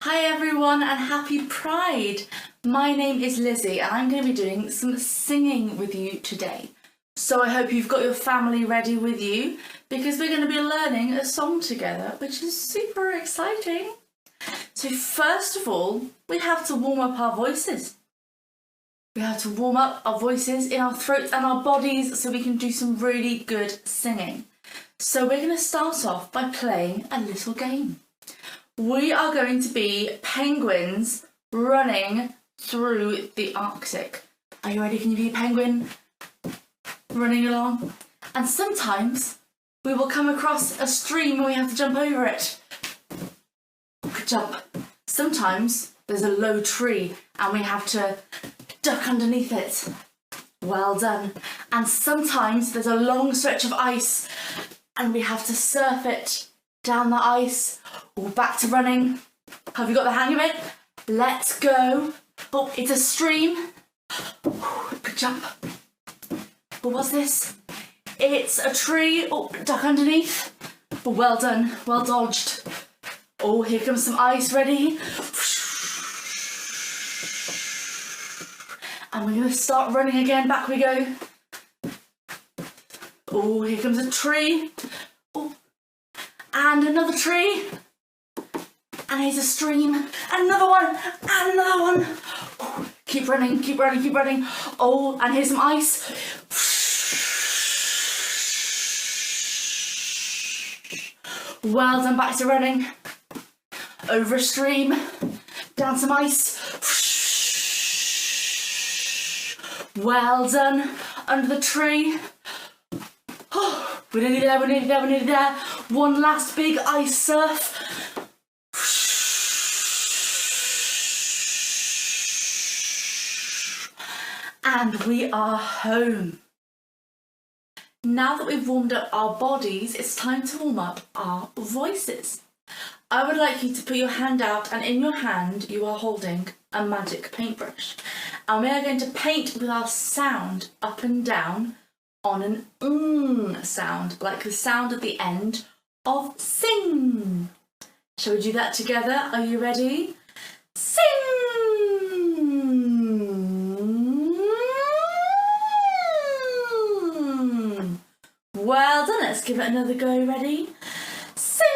Hi everyone and happy Pride! My name is Lizzie and I'm going to be doing some singing with you today. So I hope you've got your family ready with you because we're going to be learning a song together, which is super exciting. So first of all, we have to warm up our voices. We have to warm up our voices in our throats and our bodies so we can do some really good singing. So we're going to start off by playing a little game. We are going to be penguins running through the Arctic. Are you ready? Can you be a penguin running along? And sometimes we will come across a stream and we have to jump over it. Good jump. Sometimes there's a low tree and we have to duck underneath it. Well done. And sometimes there's a long stretch of ice and we have to surf it down the ice. Or back to running. Have you got the hang of it? Let's go. Oh, it's a stream. Good jump. But what's this? It's a tree. Oh, duck underneath. Oh, well done. Well dodged. Oh, here comes some ice. Ready? And we're going to start running again. Back we go. Oh, here comes a tree. Oh, and another tree. And here's a stream, and another one, and another one. Oh, keep running, keep running, keep running. Oh, and here's some ice. Well done, back to running. Over a stream, down some ice. Well done, under the tree. Oh, we're nearly there, we're nearly there, we're nearly there. One last big ice surf. And we are home. Now that we've warmed up our bodies, it's time to warm up our voices. I would like you to put your hand out, and in your hand you are holding a magic paintbrush. And we are going to paint with our sound up and down on an sound, like the sound at the end of sing. Shall we do that together? Are you ready? Sing! Well done, let's give it another go, ready? Sing!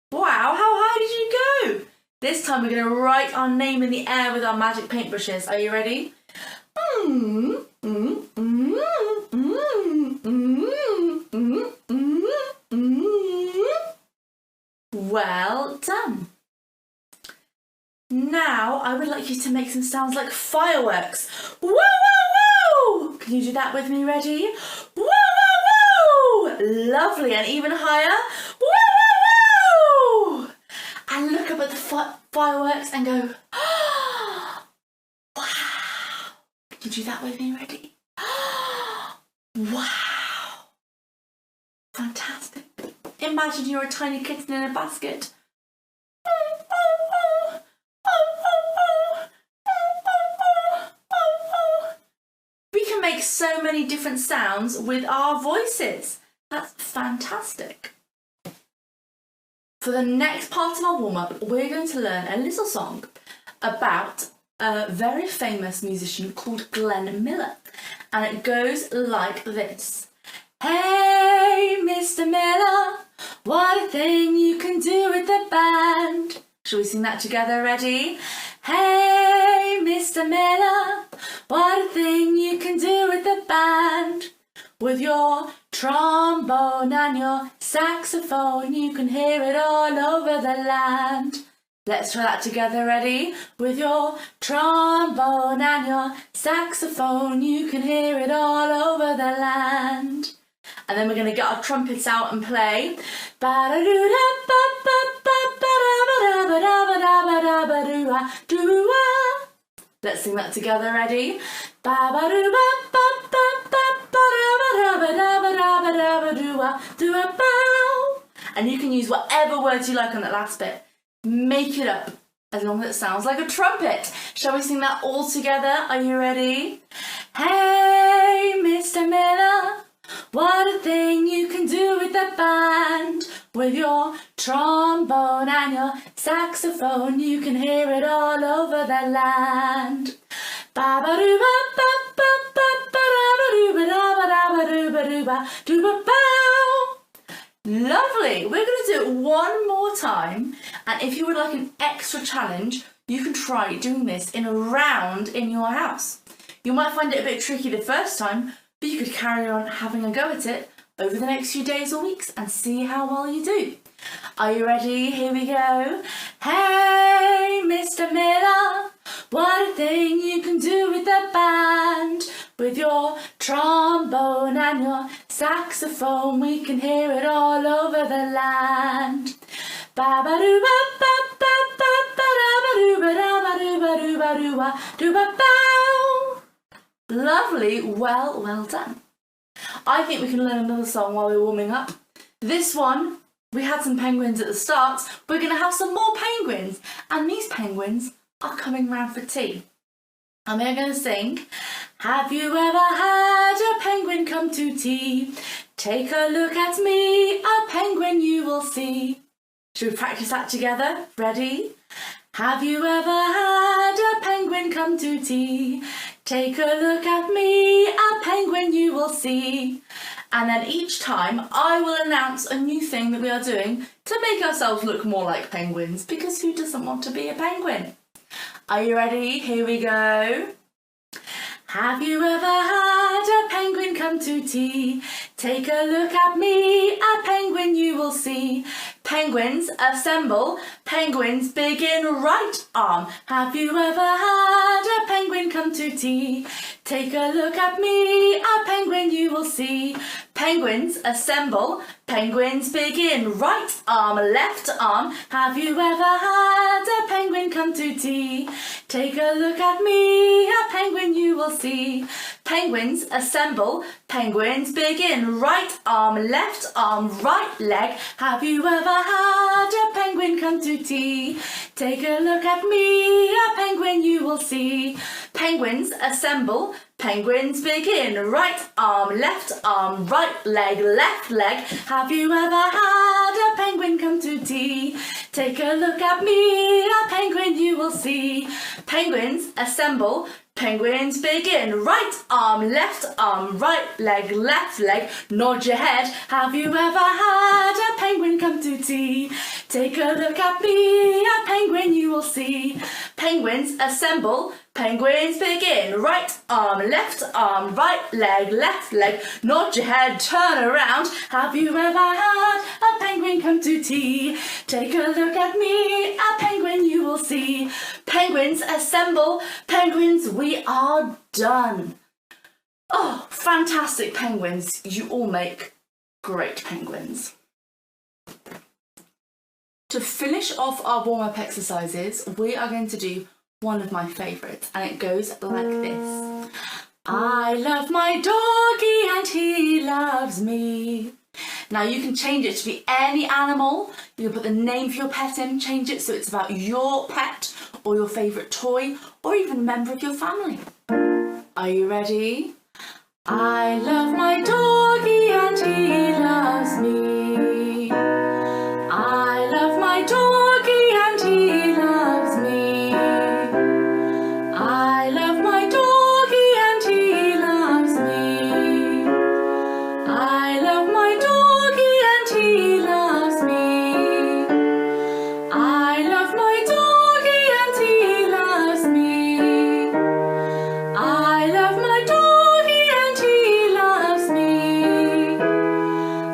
Wow, how high did you go? This time we're going to write our name in the air with our magic paintbrushes. Are you ready? Well done. Now, I would like you to make some sounds like fireworks. Woo, woo, woo! Can you do that with me? Ready? Woo, woo, woo! Lovely, and even higher. Woo, woo, woo! And look up at the fireworks and go, oh, wow! Can you do that with me? Ready? Wow! Fantastic. Imagine you're a tiny kitten in a basket. We can make so many different sounds with our voices. That's fantastic. For the next part of our warm-up, we're going to learn a little song about a very famous musician called Glenn Miller. And it goes like this. Hey, Mr. Miller, what a thing you can do with the band. Shall we sing that together? Ready? Hey, Mr. Miller, what a thing you can do with the band. With your trombone and your saxophone, you can hear it all over the land. Let's try that together, ready? With your trombone and your saxophone, you can hear it all over the land. And then we're going to get our trumpets out and play. Let's sing that together, ready? And you can use whatever words you like on that last bit. Make it up, as long as it sounds like a trumpet. Shall we sing that all together? Are you ready? Hey, Mr. Miller, What a thing you can do with the band. With your trombone and your saxophone, you can hear it all over the land. Lovely. We're going to do it one more time, and if you would like an extra challenge, you can try doing this in a round in your house. You might find it a bit tricky the first time, but you could carry on having a go at it over the next few days or weeks and see how well you do. Are you ready? Here we go. Hey, Mr. Miller, what a thing you can do with the band. With your trombone and your saxophone, we can hear it all over the land. Lovely, well done. I think we can learn another song while we're warming up. This one, we had some penguins at the start. We're going to have some more penguins, and these penguins are coming round for tea. And we're going to sing, have you ever had a penguin come to tea? Take a look at me, a penguin you will see. Should we practice that together? Ready? Have you ever had a penguin come to tea? Take a look at me, a penguin you will see. And then each time I will announce a new thing that we are doing to make ourselves look more like penguins, because who doesn't want to be a penguin? Are you ready? Here we go. Have you ever had a penguin come to tea? Take a look at me, a penguin you will see. Penguins assemble, penguins begin, right arm. Have you ever had a penguin come to tea? Take a look at me, a penguin you will see. Penguins assemble, penguins begin, right arm, left arm. Have you ever had a penguin come to tea? Take a look at me, a penguin you will see. Penguins assemble, penguins begin, right arm, right leg. Have you ever had a penguin come to tea? Take a look at me, a penguin you will see. Penguins assemble, penguins begin, right arm, right leg, left leg. Have you ever had a penguin come to tea? Take a look at me, a penguin you will see. Penguins assemble, penguins begin, right arm, right leg, left leg. Nod your head. Have you ever had a penguin come to tea? Take a look at me, a penguin you will see. Penguins assemble, penguins begin, right arm, right leg, left leg. Nod your head, turn around. Have you ever had a penguin come to tea? Take a look at me, a penguin you will see. Penguins assemble, penguins, we are done. Oh, fantastic penguins. You all make great penguins. To finish off our warm-up exercises, we are going to do one of my favourites, and it goes like this. I love my doggy and he loves me. Now you can change it to be any animal. You can put the name of your pet in, change it so it's about your pet or your favourite toy or even a member of your family. Are you ready? I love my doggy and he loves me. I love my doggy and he loves me. I love my doggy and he loves me. I love my doggy and he loves me. I love my doggy and he loves me. I love my doggy and he loves me.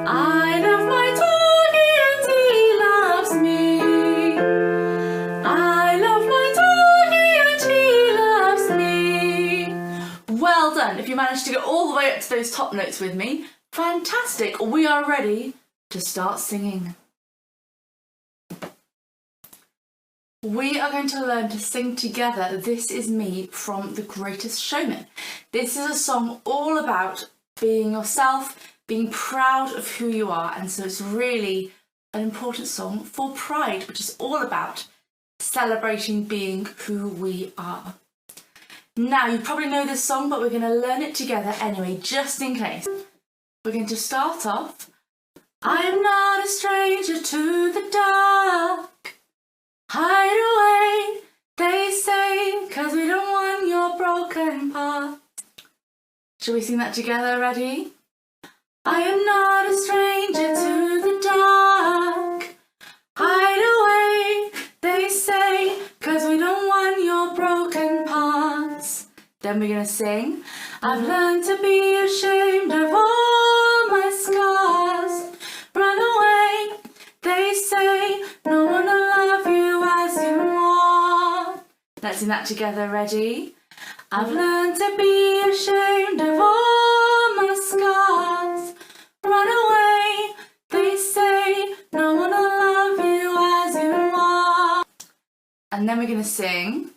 I love my doggy and he loves me. I love my doggy and he loves me. Well done. If you managed to get all the way up to those top notes with me, fantastic. We are ready to start singing. We are going to learn to sing together This Is Me from The Greatest Showman. This is a song all about being yourself, being proud of who you are, and so it's really an important song for Pride, which is all about celebrating being who we are. Now, you probably know this song, but we're going to learn it together anyway, just in case. We're going to start off. I am not a stranger to the dark. Hide away, they say, 'cause we don't want your broken parts. Shall we sing that together? Ready? I am not a stranger to the dark. Hide away, they say, 'cause we don't want your broken parts. Then we're going to sing. I've learned to be ashamed of all my scars. Run away, they say, no one will love you as you are. Let's sing that together. Ready? I've learned to be ashamed of all my scars. Run away, they say, no one will love you as you are. And then we're going to sing.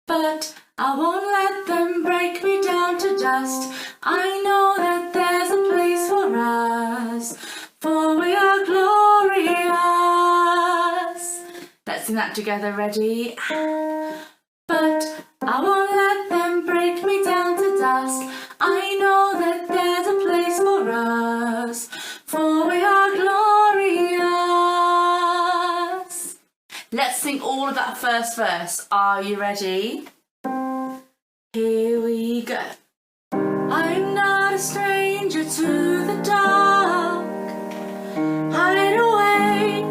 But I won't let them break me down to dust. I know that there's a place for us, for we are glorious. Let's sing that together. Ready? But I won't let them break me down to dust. I know that there's a place for us, for we are glorious. Let's sing all of that first verse. Are you ready? Here we go. I'm not a stranger to the dark. Hide away,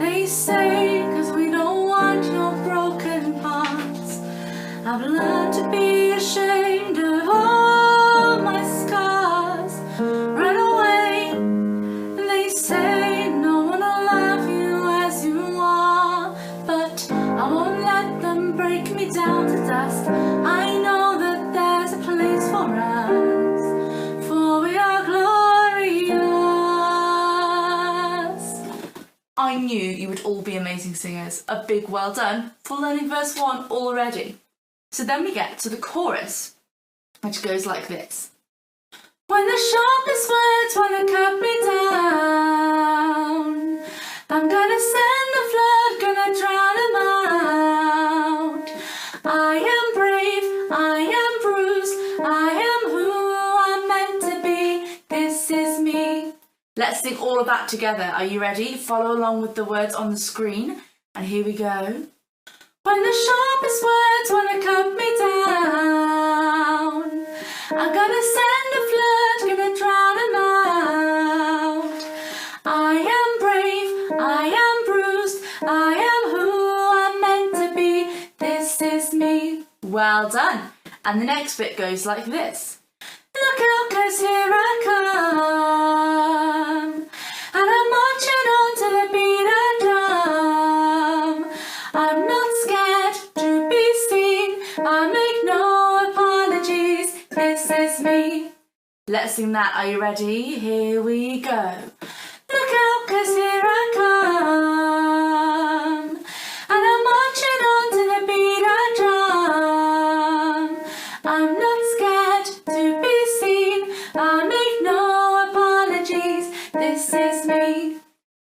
they say, 'cause we don't want your broken parts. I've learned to be ashamed of all my scars. Run away, they say, no one will love you as you are. But I won't let them break me down to dust. I know that there's a place for us, for we are glorious. I knew you would all be amazing singers. A big well done for learning verse 1 already. So then we get to the chorus, which goes like this. When the sharpest words want to cut me down, I'm gonna send the flood, gonna drown them out. I am brave, I am bruised, I am who I'm meant to be. This is me. Let's sing all of that together. Are you ready? Follow along with the words on the screen. And here we go. When the sharpest words want to cut me down, I'm gonna send a flood, gonna drown them out. I am brave, I am bruised, I am who I'm meant to be. This is me. Well done. And the next bit goes like this. Look out, 'cause here I come, and I'm marching on to the beat of drum. I'm not scared to be seen, I make no apologies. This is me. Let's sing that. Are you ready? Here we go. Look out, 'cause here I come, and I'm marching on to the beat of drum. I'm not scared to be seen, I make no apologies. This is me.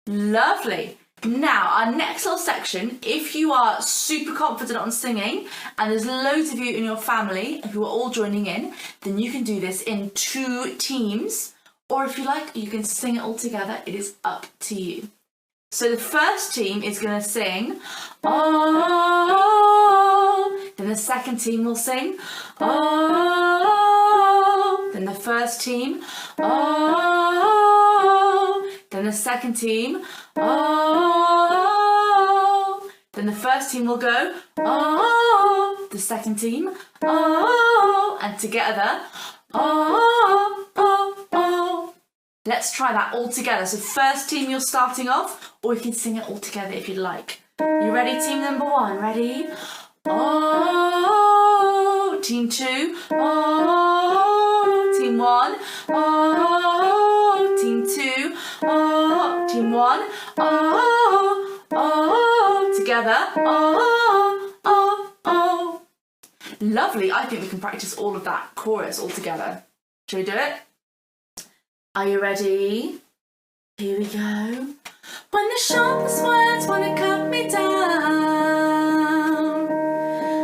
Lovely. Now, our next little section, if you are super confident on singing and there's loads of you in your family who are all joining in, then you can do this in 2 teams. Or if you like, you can sing it all together. It is up to you. So the first team is going to sing, oh. Then the second team will sing, oh. Then the first team, oh. Then the second team, oh. Then the first team will go, oh. The second team, oh. And together, oh, oh, oh. Let's try that all together. So first team, you're starting off, or you can sing it all together if you'd like. You ready, team number 1? Ready? Oh. Team 2, oh. Team 1, oh. Team 2, oh. Team 1, oh. Oh. Together, oh, oh, oh. Lovely. I think we can practice all of that chorus all together. Shall we do it? Are you ready? Here we go. When the sharpest words want to cut me down,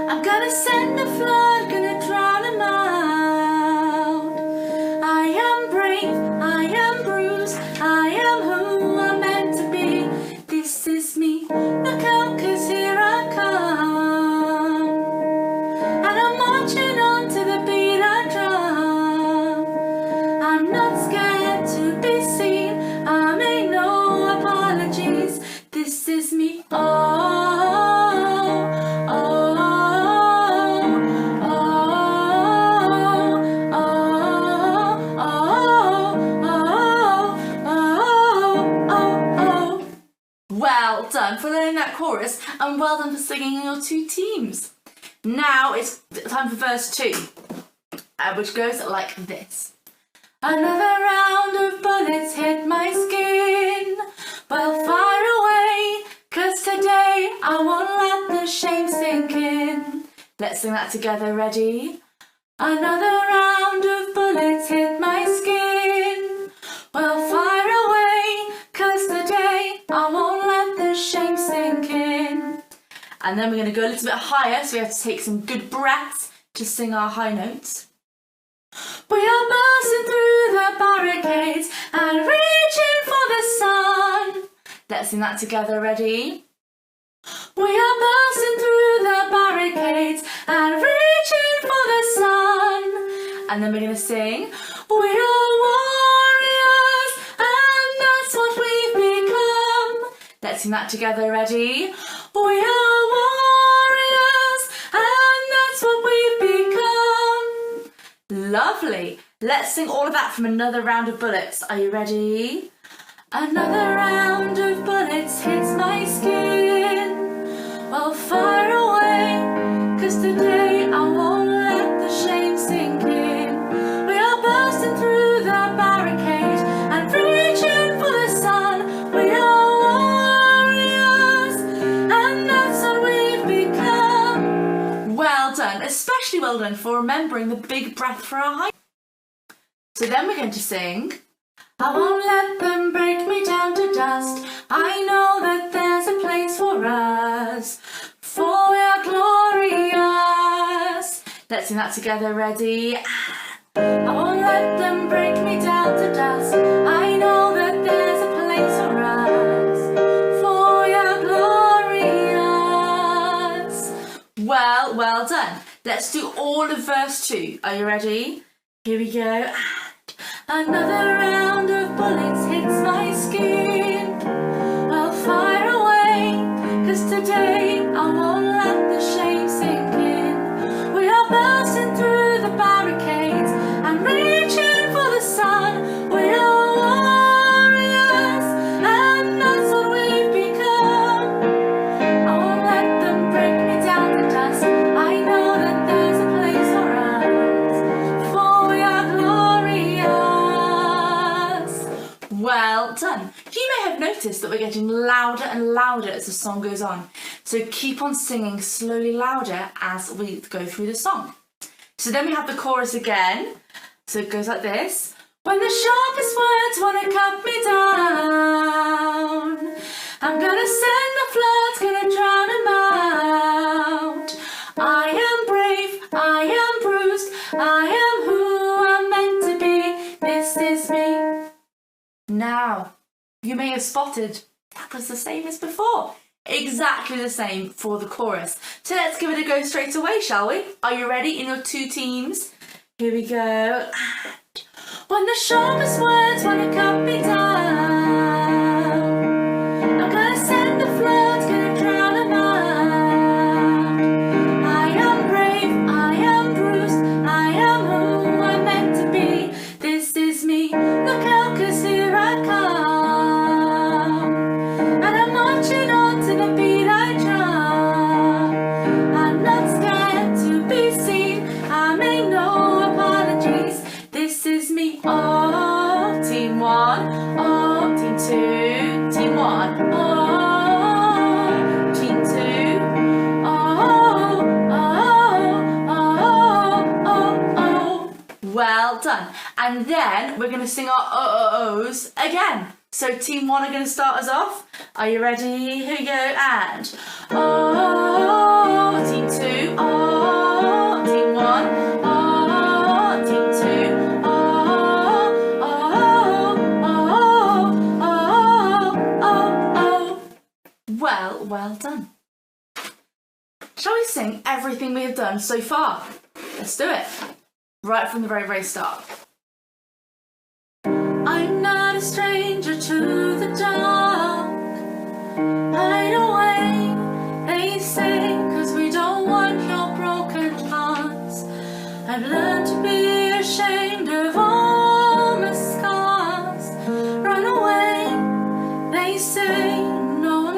I'm gonna send a flood, gonna drown them out. I am brave, Well done for learning that chorus, and well done for singing in your two teams. Now it's time for verse 2, which goes like this. Another round of bullets hit my skin. Well, fire away, 'cause today I won't let the shame sink in. Let's sing that together, ready? Another round of bullets hit my skin. Well, fire away, 'cause today I won't let the shame sink in. And then we're going to go a little bit higher, so we have to take some good breaths to sing our high notes. We are bursting through the barricades and reaching for the sun. Let's sing that together, ready? We are bursting through the barricades and reaching for the sun. And then we're going to sing, we are warriors and that's what we've become. Let's sing that together, ready? We are warriors and that's what we've become. Lovely. Let's sing all of that from another round of bullets. Are you ready? Another round of bullets hits my skin. Well, fire away, 'cause today I won't let the shame sink in. We are bursting through the barricade and reaching for the sun. We are warriors and that's what we've become. Well done, especially well done for remembering the big breath for our high. So then we're going to sing, I won't let them break me down to dust. I know that there's a place for us, for we are glorious. Let's sing that together, ready? I won't let them break me down to dust. I know that there's a place for us, for we are glorious. Well done. Let's do all of verse 2. Are you ready? Here we go. Another round of bullets hits my skin. Well, fire away, 'cause today I won't let the shame sink in. We are bursting through the barricades and reaching for the sun. We are warriors and that's what we've become. I won't let them break me down to dust. I know that there's a place for us, for we are glorious. Well done. You may have noticed that we're getting louder and louder as the song goes on. So keep on singing slowly louder as we go through the song. So then we have the chorus again. So it goes like this. When the sharpest words want to cut me down, I'm gonna send the floods, gonna drown them out. I am brave, I am bruised, I am who I'm meant to be. This is me. Now, you may have spotted that was the same as before. Exactly the same for the chorus. So let's give it a go straight away, shall we? Are you ready in your two teams? Here we go. And when the sharpest words want to cut me down, I'm gonna send the floods, gonna drown them out. I am brave, I am bruised, I am who I'm meant to be. This is me. Look out, 'cause here I come. And I'm marching on to the beat I drum. I'm not scared to be seen. I make no apologies. This is me. Oh, team 1. Oh, team 2. Team 1. Oh, team 2. Oh, oh, oh, oh, oh. Well done. And then we're going to sing our oh-oh-ohs again. So team 1 are going to start us off. Are you ready? Here we go. And oh, team 2. Oh, team 1. Oh, team 2. Oh, oh, oh, oh, oh, oh. Well done. Shall we sing everything we have done so far? Let's do it. Right from the very, very start. I'm not a stranger to the dark. Hide away, they say, 'cause we don't want your broken hearts. I've learned to be ashamed of all my scars. Run away, they say, no one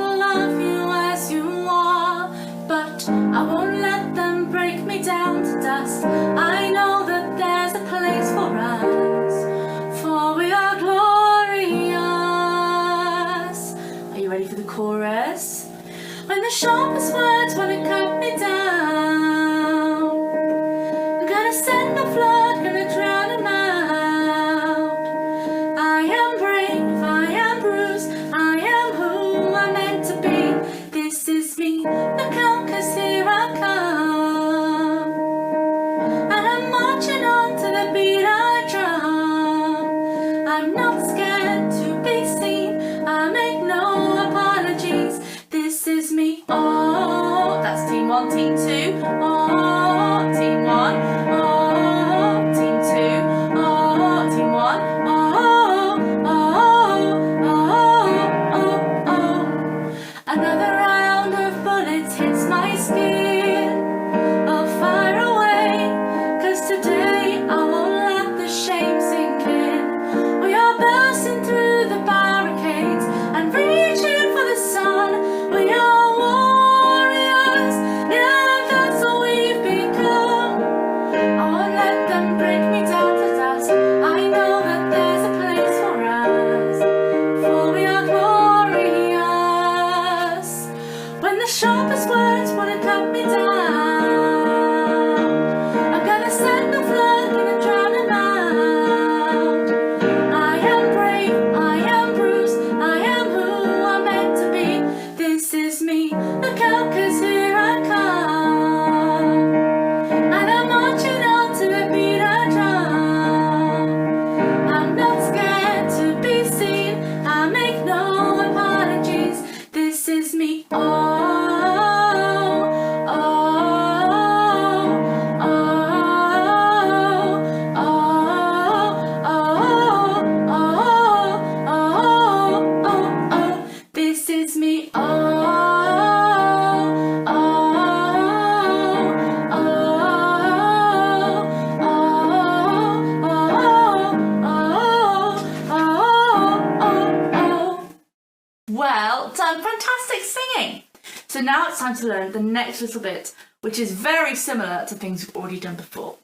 So now it's time to learn the next little bit, which is very similar to things we've already done before.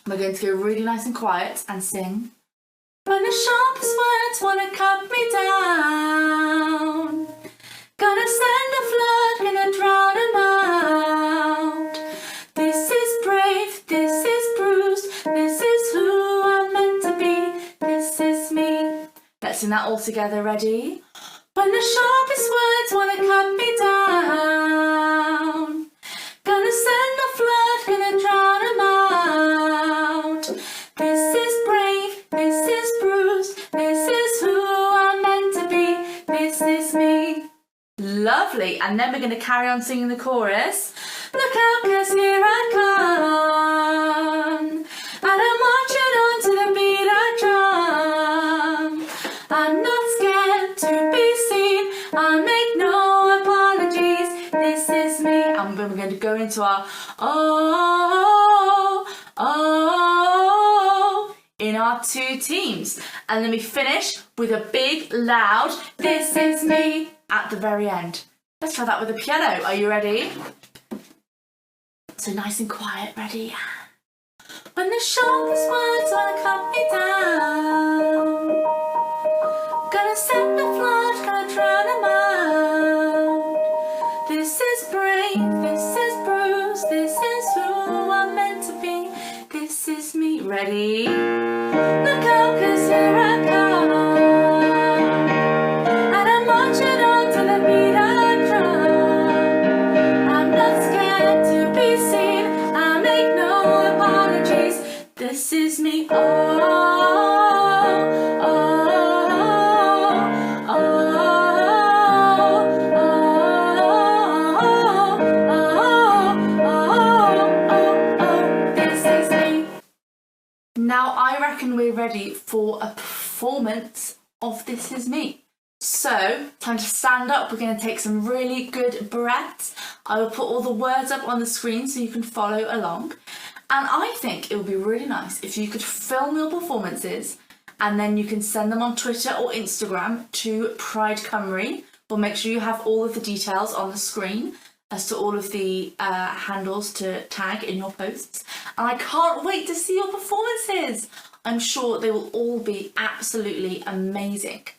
We're going to go really nice and quiet and sing. When the sharpest words wanna cut me down, gonna send a flood, gonna drown 'em out. This is brave, this is bruised, this is who I'm meant to be, this is me. Let's sing that all together, ready? When the sharpest words wanna cut me down, gonna send a flood, gonna drown 'em out. This is brave, this is bruised, this is who I'm meant to be, this is me. Lovely, and then we're going to carry on singing the chorus. Look out, 'cause here I come, and I'm marching on to the beat I drum. I'm not scared to be seen, I make no apologies, this is me. And then we're going to go into our oh in our two teams, and then we finish with a big loud this is me at the very end. Let's try that with the piano. Are you ready? So nice and quiet, ready? When the sharpest words wanna cut me down, gonna send a flood, gonna drown 'em out. This is brave, this is bruised, this is who I'm meant to be, this is me. Ready? Look out, 'cause here I come, and I'm marching on to the beat I drum. I'm not scared to be seen, I make no apologies, this is me. This is me. Now I reckon we're ready for a performance of This Is Me. So, time to stand up. We're going to take some really good breaths. I will put all the words up on the screen so you can follow along. And I think it would be really nice if you could film your performances and then you can send them on Twitter or Instagram to Pride Cymru. We'll make sure you have all of the details on the screen as to all of the handles to tag in your posts. And I can't wait to see your performances. I'm sure they will all be absolutely amazing.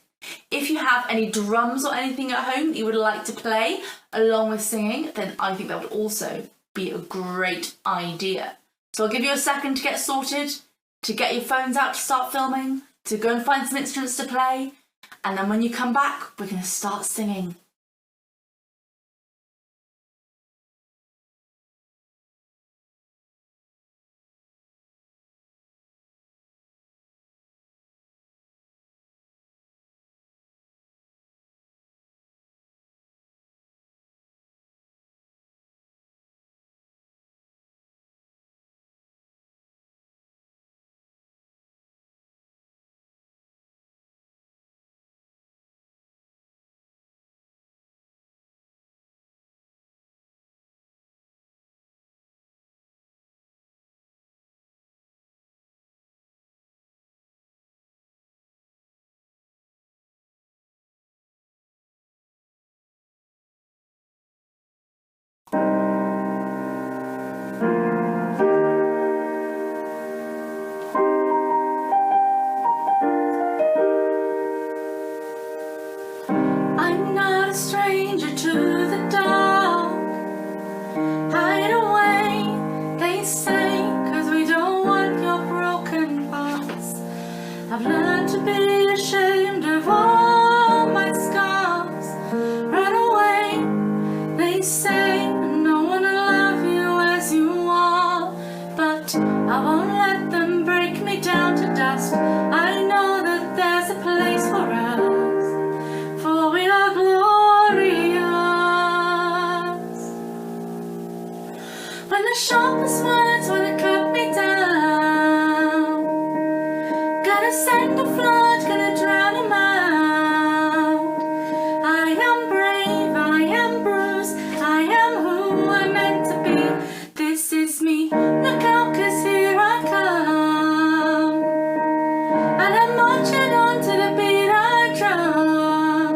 If you have any drums or anything at home that you would like to play along with singing, then I think that would also be a great idea. So I'll give you a second to get sorted, to get your phones out to start filming, to go and find some instruments to play, and then when you come back, we're going to start singing. I'm not a stranger to the dark. Hide away, they say, 'cause we don't want your broken parts. I've learned to be ashamed of all my scars. Run away, they say, no one will love you as you are. But I won't let them break me down to dust. I know that there's a place for us, for we are glorious. When the sharpest words wanna cut me down, gonna send a flood, gonna drown 'em out. I am brave, I am bruised, I am who I'm meant to be, this is me. Look out, 'cause here I come, and I'm marching on to the beat I drum.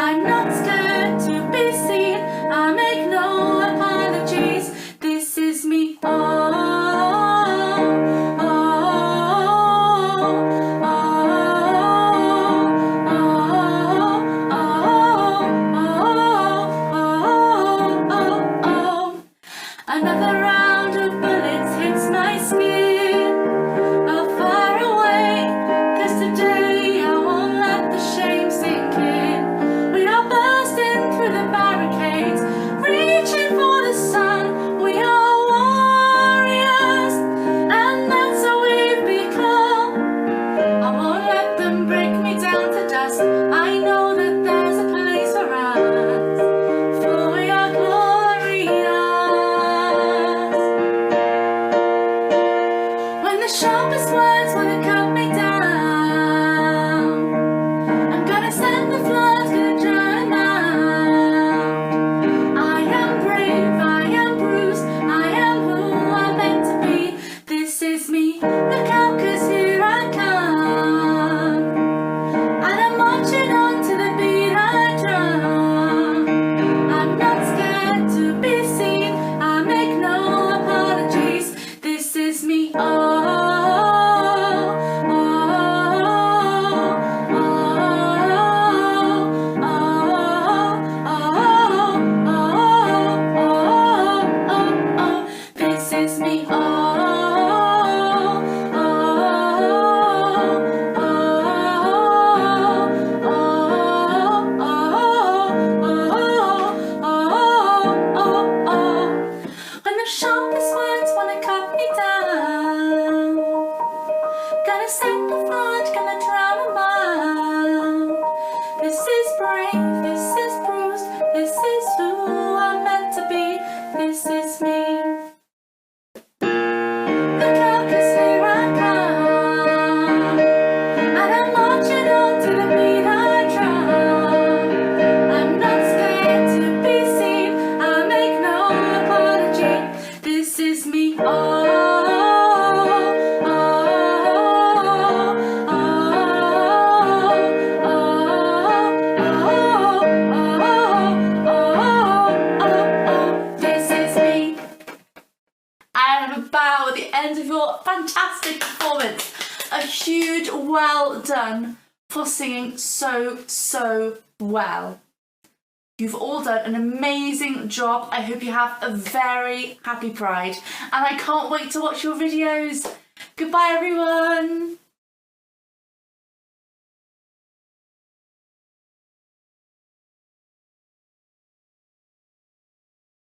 I'm not scared to be seen, I'm When the sharpest words wanna cut me down, I'm gonna send the floods, gonna drown 'em out. I am brave, I am bruised, I am who I'm meant to be. This is me, look out, 'cause here I come. And I'm marching on to the beat I drum. I'm not scared to be seen, I make no apologies. This is me, this is me, when the sharpest words wanna cut me down, gonna send the flood, gonna drown 'em out. This is brave, this is bruised, this is who I'm meant to be. This is me. Look out, 'cause here I come, and I'm marching on to the beat I drum. I'm not scared to be seen, I make no apology. This is me, this is me. And about at the end of your fantastic performance. A huge well done for singing so well. You've all done an amazing job. I hope you have a very happy Pride, and I can't wait to watch your videos. Goodbye everyone.